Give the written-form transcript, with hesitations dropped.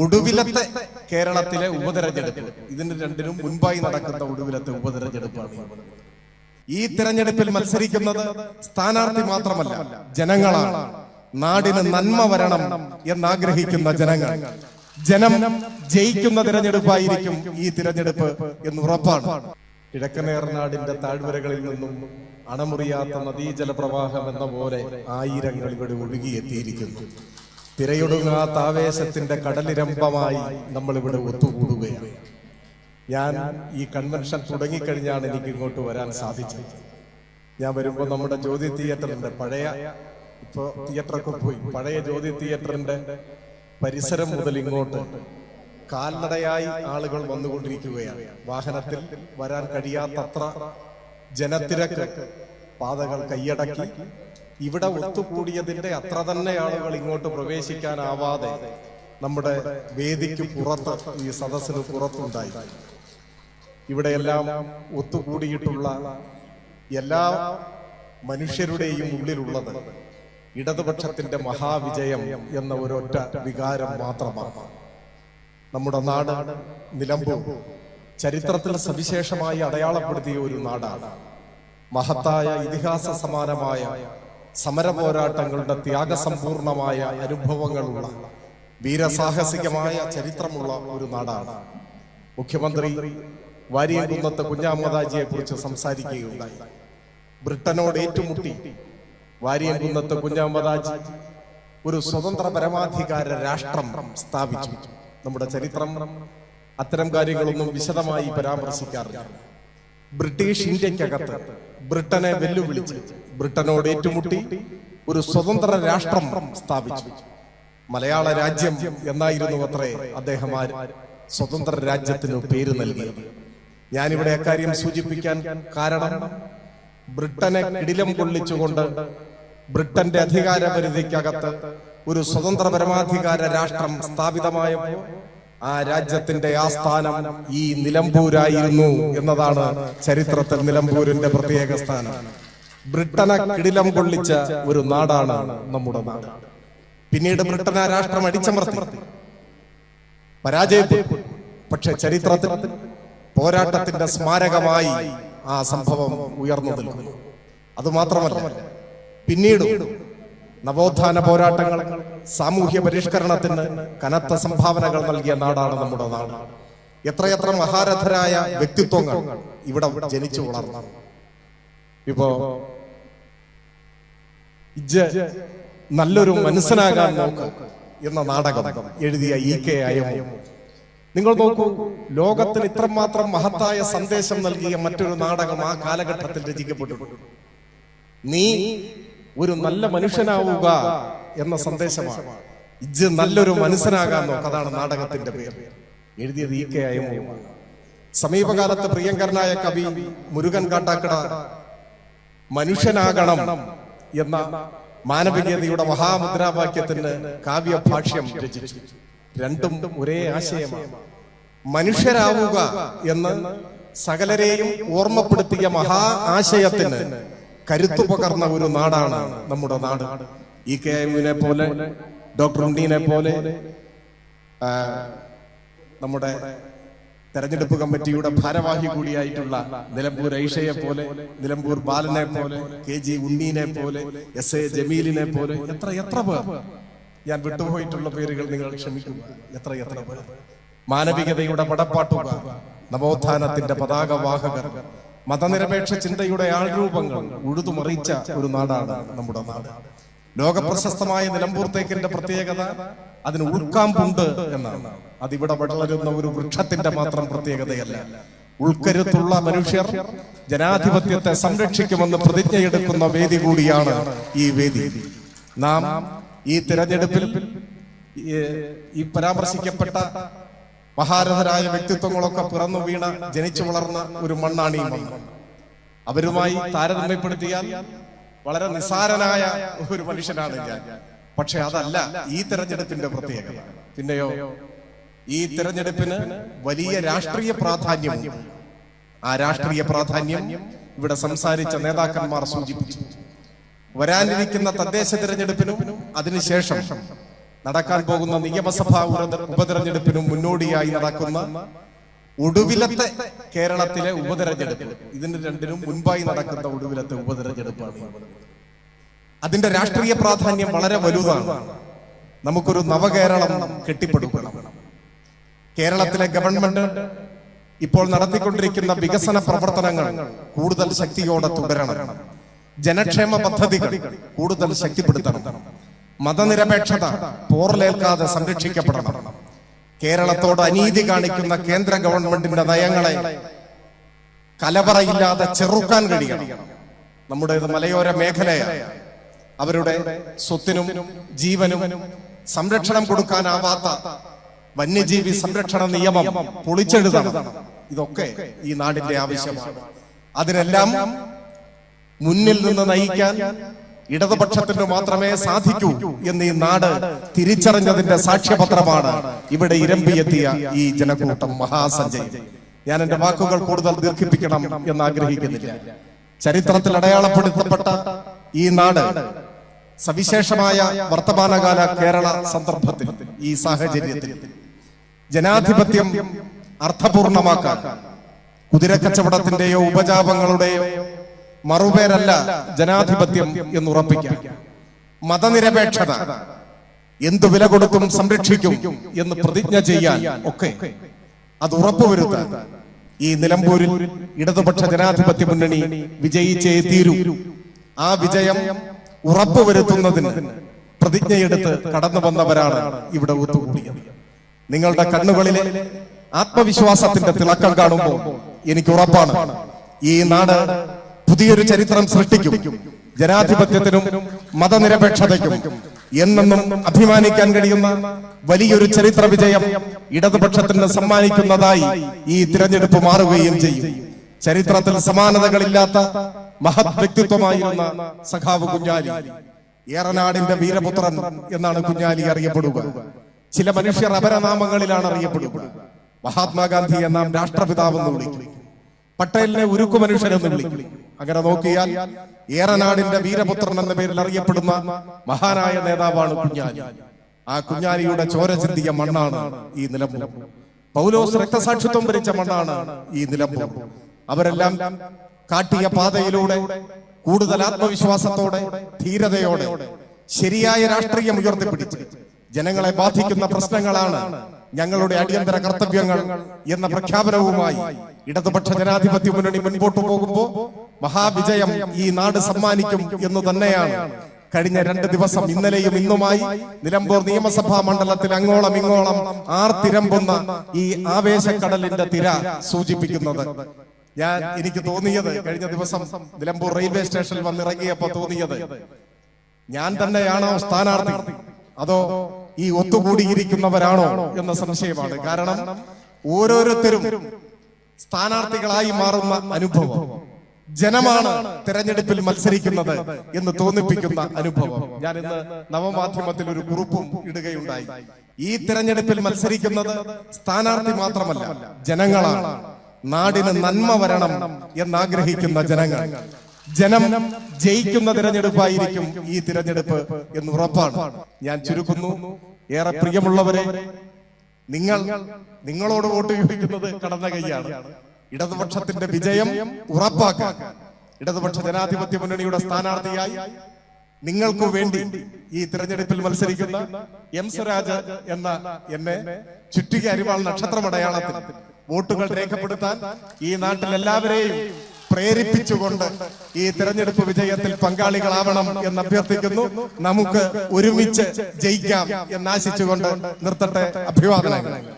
ഒടുവിലത്തെ കേരളത്തിലെ ഉപതെരഞ്ഞെടുപ്പ്, ഇതിന് രണ്ടിനും മുൻപായി നടക്കുന്ന ഒടുവിലത്തെ ഉപതെരഞ്ഞെടുപ്പാണ്. ഈ തെരഞ്ഞെടുപ്പിൽ മത്സരിക്കുന്നത് സ്ഥാനാർത്ഥി മാത്രമല്ല, ജനങ്ങളാണ്. നാടിന് നന്മ വരണം എന്നാഗ്രഹിക്കുന്ന ജനങ്ങൾ. ജനം ജയിക്കുന്ന തിരഞ്ഞെടുപ്പായിരിക്കും ഈ തിരഞ്ഞെടുപ്പ് എന്ന് ഉറപ്പാണ്. കിഴക്കനേർനാടിന്റെ താഴ്വരകളിൽ നിന്നും അണമുറിയാത്ത നദീജല പ്രവാഹം എന്ന പോലെ ആയിരങ്ങൾ ഇവിടെ ഒഴുകിയെത്തിയിരിക്കുന്നു. തിരയൊടുങ്ങാത്ത ആവേശത്തിന്റെ കടലിരമ്പമായി നമ്മൾ ഇവിടെ ഒത്തുകൂടുകയാണ്. ഞാൻ ഈ കൺവെൻഷൻ തുടങ്ങിക്കഴിഞ്ഞാണ് എനിക്ക് ഇങ്ങോട്ട് വരാൻ സാധിച്ചത്. ഞാൻ വരുമ്പോൾ നമ്മുടെ ജ്യോതി തിയേറ്ററിന്റെ ഇപ്പോ തിയേറ്ററൊക്കെ പോയി, പഴയ ജ്യോതി തിയേറ്ററിന്റെ പരിസരം മുതൽ ഇങ്ങോട്ട് കാൽനടയായി ആളുകൾ വന്നുകൊണ്ടിരിക്കുകയാണ്. വാഹനത്തിൽ വരാൻ കഴിയാത്തത്ര ജനത്തിരക്ക്, പാതകൾ കൈയടക്കി ഇവിടെ ഒത്തുകൂടിയതിന്റെ അത്ര തന്നെ ആളുകൾ ഇങ്ങോട്ട് പ്രവേശിക്കാനാവാതെ നമ്മുടെ വേദിക്ക് പുറത്ത്, ഈ സദസ്സിന് പുറത്തുണ്ടായി. ഇവിടെയെല്ലാം ഒത്തുകൂടിയിട്ടുള്ള എല്ലാ മനുഷ്യരുടെയും ഉള്ളിലുള്ളത് ഇടതുപക്ഷത്തിന്റെ മഹാവിജയം എന്ന ഒരൊറ്റ വികാരം മാത്രമാണ്. നമ്മുടെ നാട് നിലമ്പൂർ ചരിത്രത്തിൽ സവിശേഷമായി അടയാളപ്പെടുത്തിയ ഒരു നാടാണ്. മഹത്തായ ഇതിഹാസ സമാനമായ സമര പോരാട്ടങ്ങളുടെ ത്യാഗസമ്പൂർണമായ അനുഭവങ്ങളുള്ള വീരസാഹസികമായ ചരിത്രമുള്ള ഒരു നാടാണ്. മുഖ്യമന്ത്രി വാരിയംകുന്നത്ത് കുഞ്ഞഹമ്മദാജിയെ കുറിച്ച് സംസാരിക്കുകയുണ്ടായി. ബ്രിട്ടനോട് ഏറ്റുമുട്ടി വാരിയംകുന്നത്ത് കുഞ്ഞഹമ്മദാജി ഒരു സ്വതന്ത്ര പരമാധികാര രാഷ്ട്രം സ്ഥാപിച്ചു. നമ്മുടെ ചരിത്രം അത്തരം കാര്യങ്ങളൊന്നും വിശദമായി പരാമർശിക്കാറില്ല. ബ്രിട്ടീഷ് ഇന്ത്യക്കകത്ത് ബ്രിട്ടനെ വെല്ലുവിളിച്ച് ബ്രിട്ടനോട് ഏറ്റുമുട്ടി ഒരു സ്വതന്ത്ര രാഷ്ട്രം സ്ഥാപിച്ചു. മലയാള രാജ്യം എന്നായിരുന്നു അത്രേ അദ്ദേഹം സ്വതന്ത്ര രാജ്യത്തിന് പേര് നൽകിയത്. ഞാനിവിടെ അക്കാര്യം സൂചിപ്പിക്കാൻ കാരണം, ബ്രിട്ടനെ കിടിലം കൊള്ളിച്ചുകൊണ്ട് ബ്രിട്ടന്റെ അധികാര പരിധിക്കകത്ത് ഒരു സ്വതന്ത്ര പരമാധികാര രാഷ്ട്രം സ്ഥാപിതമായപ്പോൾ ആ രാജ്യത്തിന്റെ ആസ്ഥാനം ഈ നിലമ്പൂരായിരുന്നു എന്നതാണ് ചരിത്രത്തിൽ നിലമ്പൂരിന്റെ പ്രത്യേക സ്ഥാനം. ബ്രിട്ടനെ കിടിലം കൊള്ളിച്ച ഒരു നാടാണ് നമ്മുടെ നാട്. പിന്നീട് ബ്രിട്ടൻ ആ രാഷ്ട്രം അടിച്ചമർത്തി, പരാജയപ്പെട്ടു. പക്ഷെ ചരിത്രത്തിൽ പോരാട്ടത്തിന്റെ സ്മാരകമായി ആ സംഭവം ഉയർന്നു നിൽക്കുന്നു. അതുമാത്രമല്ല, പിന്നീട് നവോത്ഥാന പോരാട്ടങ്ങൾ, സാമൂഹ്യ പരിഷ്കരണത്തിന് കനത്ത സംഭാവനകൾ നൽകിയ നാടാണ് നമ്മുടെ നാട്. എത്രയെത്ര മഹാരഥരായ വ്യക്തിത്വങ്ങൾ ഇവിടെ ജനിച്ചു വളർന്നു. ഇപ്പോ നല്ലൊരു മനസ്സനാകാൻ നോക്ക് എന്ന നാടകം എഴുതിയ E.K. അയ്യമ്മ. നിങ്ങൾ നോക്കൂ, ലോകത്തിന് ഇത്രമാത്രം മഹത്തായ സന്ദേശം നൽകിയ മറ്റൊരു നാടകം ആ കാലഘട്ടത്തിൽ രചിക്കപ്പെട്ടിട്ടുണ്ട്. നീ ഒരു നല്ല മനുഷ്യനാവുക എന്ന സന്ദേശമാണ്. നല്ലൊരു മനുഷ്യനാകാൻ നോക്ക്, അതാണ് നാടകത്തിന്റെ പേര്. എഴുതിയത് E.K. അയ്യമ്മ. സമീപകാലത്ത് പ്രിയങ്കരനായ കവി മുരുകൻ കാട്ടാക്കട മനുഷ്യനാകണം എന്ന മാനവികതയുടെ മഹാമുദ്രാവാക്യത്തിന് കാവ്യഭാഷ്യം രചിച്ചു. രണ്ടും ഒരേ ആശയമാണ്. മനുഷ്യരാവുക എന്ന് സകലരെയും ഓർമ്മപ്പെടുത്തിയ മഹാ ആശയത്തിന് കരുത്തു പകർന്ന ഒരു നാടാണ് നമ്മുടെ നാട്. E.K. അയ്യമ്മനെ പോലെ, ഡോക്ടർ ഉണ്ണീനെ പോലെ, നമ്മുടെ തെരഞ്ഞെടുപ്പ് കമ്മിറ്റിയുടെ ഭാരവാഹി കൂടിയായിട്ടുള്ള നിലമ്പൂർ ഐഷയെ പോലെ, നിലമ്പൂർ ബാലനെ പോലെ, KG ഉണ്ണീനെ പോലെ, SA ജമീലിനെ പോലെ, എത്ര പേർ, ഞാൻ വിട്ടുപോയിട്ടുള്ള പേരുകൾ നിങ്ങൾ ക്ഷമിക്കുക, എത്ര പേർ. മാനവികതയുടെ പടപ്പാട്ടുക, നവോത്ഥാനത്തിന്റെ പതാകവാഹകർ, മതനിരപേക്ഷ ചിന്തയുടെ ആൾരൂപങ്ങൾ ഉഴുതുമറിച്ച ഒരു നാടാണ് നമ്മുടെ നാട്. ലോകപ്രശസ്തമായ നിലമ്പൂർ തേക്കിന്റെ പ്രത്യേകത അതിന് ഉൾക്കാമ്പുണ്ട് എന്നാണ്. അതിവിടെ വളരുന്ന ഒരു വൃക്ഷത്തിന്റെ മാത്രം പ്രത്യേകതയല്ല. ഉൾക്കരുത്തുള്ള മനുഷ്യർ ജനാധിപത്യത്തെ സംരക്ഷിക്കുമെന്ന് പ്രതിജ്ഞയെടുക്കുന്ന വേദി കൂടിയാണ് ഈ വേദി. നാം ഈ തിരഞ്ഞെടുപ്പിൽ ഈ പരാമർശിക്കപ്പെട്ട മഹാരഥരായ വ്യക്തിത്വങ്ങളൊക്കെ പിറന്നു വീണ, ജനിച്ചു വളർന്ന ഒരു മണ്ണാണ് ഈ മണ്ണ്. അവരുമായി താരതമ്യപ്പെടുത്തിയാൽ വളരെ നിസ്സാരനായ ഒരു മനുഷ്യനാണ് ഞാൻ. പക്ഷെ അതല്ല ഈ തെരഞ്ഞെടുപ്പിന്റെ പ്രത്യേകത. പിന്നെയോ, ഈ തെരഞ്ഞെടുപ്പിന് വലിയ രാഷ്ട്രീയ പ്രാധാന്യമുണ്ട്. ആ രാഷ്ട്രീയ പ്രാധാന്യം ഇവിടെ സംസാരിച്ച നേതാക്കന്മാർ സൂചിപ്പിച്ചു. വരാനിരിക്കുന്ന തദ്ദേശ തിരഞ്ഞെടുപ്പിനും അതിനുശേഷം നടക്കാൻ പോകുന്ന നിയമസഭാ ഉപതെരഞ്ഞെടുപ്പിനും മുന്നോടിയായി നടക്കുന്ന ഒടുവിലത്തെ കേരളത്തിലെ ഉപതെരഞ്ഞെടുപ്പ്, ഇതിന് രണ്ടിനും മുൻപായി നടക്കുന്ന ഒടുവിലത്തെ ഉപതെരഞ്ഞെടുപ്പാണ്. അതിന്റെ രാഷ്ട്രീയ പ്രാധാന്യം വളരെ വലുതാണ്. നമുക്കൊരു നവകേരളം കെട്ടിപ്പടുക്കണം. കേരളത്തിലെ ഗവൺമെന്റ് ഇപ്പോൾ നടത്തിക്കൊണ്ടിരിക്കുന്ന വികസന പ്രവർത്തനങ്ങൾ കൂടുതൽ ശക്തിയോടെ തുടരണം. ജനക്ഷേമ പദ്ധതികൾ കൂടുതൽ ശക്തിപ്പെടുത്തണം. മതനിരപേക്ഷത പോറലേൽക്കാതെ സംരക്ഷിക്കപ്പെടണം. കേരളത്തോട് അനീതി കാണിക്കുന്ന കേന്ദ്ര ഗവൺമെന്റിന്റെ നയങ്ങളെ കലവറയില്ലാതെ ചെറുക്കാൻ കഴിയണം. നമ്മുടേത് മലയോര മേഖലയാണ്. അവരുടെ സ്വത്തിനും ജീവനും സംരക്ഷണം കൊടുക്കാനാവാത്ത വന്യജീവി സംരക്ഷണ നിയമം പൊളിച്ചെഴുതണം. ഇതൊക്കെ ഈ നാടിന്റെ ആവശ്യമാണ്. അതിനെല്ലാം മുന്നിൽ നിന്ന് നയിക്കാൻ ഇടതുപക്ഷത്തിന് മാത്രമേ സാധിക്കൂ എന്ന് ഈ നാട് തിരിച്ചറിഞ്ഞതിന്റെ സാക്ഷ്യപത്രമാണ് ഇവിടെ ഇരമ്പിയെത്തിയ ഈ ജനക്കൂട്ടം, മഹാസഞ്ചയം. ഞാൻ എന്റെ വാക്കുകൾ കൂടുതൽ ദീർഘിപ്പിക്കണം എന്ന് ആഗ്രഹിക്കുന്നില്ല. ചരിത്രത്തിൽ അടയാളപ്പെടുത്തപ്പെട്ട ഈ നാട് സവിശേഷമായ വർത്തമാനകാല കേരള സന്ദർഭത്തിൽ, ഈ സാഹചര്യത്തിൽ ജനാധിപത്യം അർത്ഥപൂർണമാക്കാൻ കുതിരക്കച്ചവടത്തിന്റെയോ ഉപജാപങ്ങളുടെയോ മറുപേരല്ല ജനാധിപത്യം എന്നുറപ്പിക്കാം. മതനിരപേക്ഷത എന്തു വില കൊടുത്തും സംരക്ഷിക്കും എന്ന് പ്രതിജ്ഞ ചെയ്യാൻ ഒക്കെ അത് ഉറപ്പുവരുത്താൻ ഈ നിലമ്പൂരിൽ ഇടതുപക്ഷ ജനാധിപത്യ മുന്നണി വിജയിച്ചേ തീരൂ. ആ വിജയം ഉറപ്പുവരുത്തുന്നതിന് പ്രതിജ്ഞയെടുത്ത് കടന്നു വന്നവരാണ് ഇവിടെ ഒത്തുകൂടിയത്. നിങ്ങളുടെ കണ്ണുകളിലെ ആത്മവിശ്വാസത്തിന്റെ തിളക്കം കാണുമ്പോൾ എനിക്ക് ഉറപ്പാണ് ഈ നാട് പുതിയൊരു ചരിത്രം സൃഷ്ടിക്കും. ജനാധിപത്യത്തിനും മതനിരപേക്ഷതയ്ക്കും എന്നെന്നും അഭിമാനിക്കാൻ കഴിയുന്ന വലിയൊരു ചരിത്ര വിജയം ഇടതുപക്ഷത്തിന് സമ്മാനിക്കുന്നതായി ഈ തിരഞ്ഞെടുപ്പ് മാറുകയും ചെയ്യും. ചരിത്രത്തിൽ സമാനതകളില്ലാത്ത മഹത് വ്യക്തിത്വമായിരുന്ന സഖാവ് കുഞ്ഞാലി, ഏറനാടിന്റെ വീരപുത്രൻ എന്നാണ് കുഞ്ഞാലി അറിയപ്പെടുക. ചില മനുഷ്യർ അപരനാമങ്ങളിലാണ് അറിയപ്പെടുക. മഹാത്മാഗാന്ധി എന്നാം രാഷ്ട്രപിതാവെന്ന് വിളിക്കും, പട്ടേലിനെ ഉരുക്കു മനുഷ്യരെന്ന് വിളിക്കും. അങ്ങനെ നോക്കിയാൽ ഏറനാടിന്റെ വീരപുത്രൻ എന്ന പേരിൽ അറിയപ്പെടുന്ന മഹാനായ നേതാവാണ് കുഞ്ഞാലി. ആ കുഞ്ഞാലിയുടെ ചോര ചിന്തിയ മണ്ണാണ് ഈ നിലമ്പൂർ. പൗലോസ് രക്തസാക്ഷിത്വം വരിച്ച മണ്ണാണ് ഈ നിലമ്പൂർ. അവരെല്ലാം കാട്ടിയ പാതയിലൂടെ കൂടുതൽ ആത്മവിശ്വാസത്തോടെ, ധീരതയോടെ ശരിയായ രാഷ്ട്രീയം ഉയർത്തിപ്പിടിച്ച് ജനങ്ങളെ ബാധിക്കുന്ന പ്രശ്നങ്ങളാണ് ഞങ്ങളുടെ അടിയന്തര കർത്തവ്യങ്ങൾ എന്ന പ്രഖ്യാപനവുമായി ഇടതുപക്ഷ ജനാധിപത്യ മുന്നണി മുൻപോട്ട് പോകുമ്പോൾ മഹാവിജയം ഈ നാട് സമ്മാനിക്കും എന്ന് തന്നെയാണ് കഴിഞ്ഞ 2 ദിവസം, ഇന്നലെയും ഇന്നുമായി നിലമ്പൂർ നിയമസഭാ മണ്ഡലത്തിൽ അങ്ങോളം ഇങ്ങോളം ആർത്തിരമ്പുന്ന ഈ ആവേശക്കടലിന്റെ തിര സൂചിപ്പിക്കുന്നത്. എനിക്ക് തോന്നിയത്, കഴിഞ്ഞ ദിവസം നിലമ്പൂർ റെയിൽവേ സ്റ്റേഷനിൽ വന്നിറങ്ങിയപ്പോ തോന്നിയത്, ഞാൻ തന്നെയാണോ സ്ഥാനാർത്ഥി അതോ ഈ ഒത്തുകൂടിയിരിക്കുന്നവരാണോ എന്ന സംശയമാണ്. കാരണം ഓരോരുത്തരും സ്ഥാനാർത്ഥികളായി മാറുന്ന അനുഭവം, ജനമാണ് തെരഞ്ഞെടുപ്പിൽ മത്സരിക്കുന്നത് എന്ന് തോന്നിപ്പിക്കുന്ന അനുഭവം. ഞാൻ ഇന്ന് നവമാധ്യമത്തിൽ ഒരു കുറിപ്പും ഇടുകയുണ്ടായി. ഈ തെരഞ്ഞെടുപ്പിൽ മത്സരിക്കുന്നത് സ്ഥാനാർത്ഥി മാത്രമല്ല, ജനങ്ങളാണ്. നാടിന് നന്മ വരണം എന്നാഗ്രഹിക്കുന്ന ജനങ്ങൾ. ജനം ജയിക്കുന്ന തിരഞ്ഞെടുപ്പായിരിക്കും ഈ തിരഞ്ഞെടുപ്പ് എന്ന് ഉറപ്പാണ്. ഞാൻ ചുരുക്കുന്നു. ഏറെ പ്രിയമുള്ളവരെ, നിങ്ങളോട് വോട്ട് ചോദിക്കുന്നത് കടന്ന കൈയാണ്. ഇടതുപക്ഷത്തിന്റെ വിജയം ഉറപ്പാക്കാൻ ഇടതുപക്ഷ ജനാധിപത്യ മുന്നണിയുടെ സ്ഥാനാർത്ഥിയായി നിങ്ങൾക്ക് വേണ്ടി ഈ തിരഞ്ഞെടുപ്പിൽ മത്സരിക്കുന്ന എം സ്വരാജ് എന്ന എന്നെ ചുറ്റിക അരിവാൾ നക്ഷത്രമടയാളത്തിൽ വോട്ടുകൾ രേഖപ്പെടുത്താൻ ഈ നാട്ടിൽ എല്ലാവരെയും പ്രേരിപ്പിച്ചുകൊണ്ട് ഈ തെരഞ്ഞെടുപ്പ് വിജയത്തിൽ പങ്കാളികളാവണം എന്ന് അഭ്യർത്ഥിക്കുന്നു. നമുക്ക് ഒരുമിച്ച് ജയിക്കാം എന്നാശിച്ചുകൊണ്ട് നിർത്തട്ടെ. അഭിവാദനങ്ങൾ.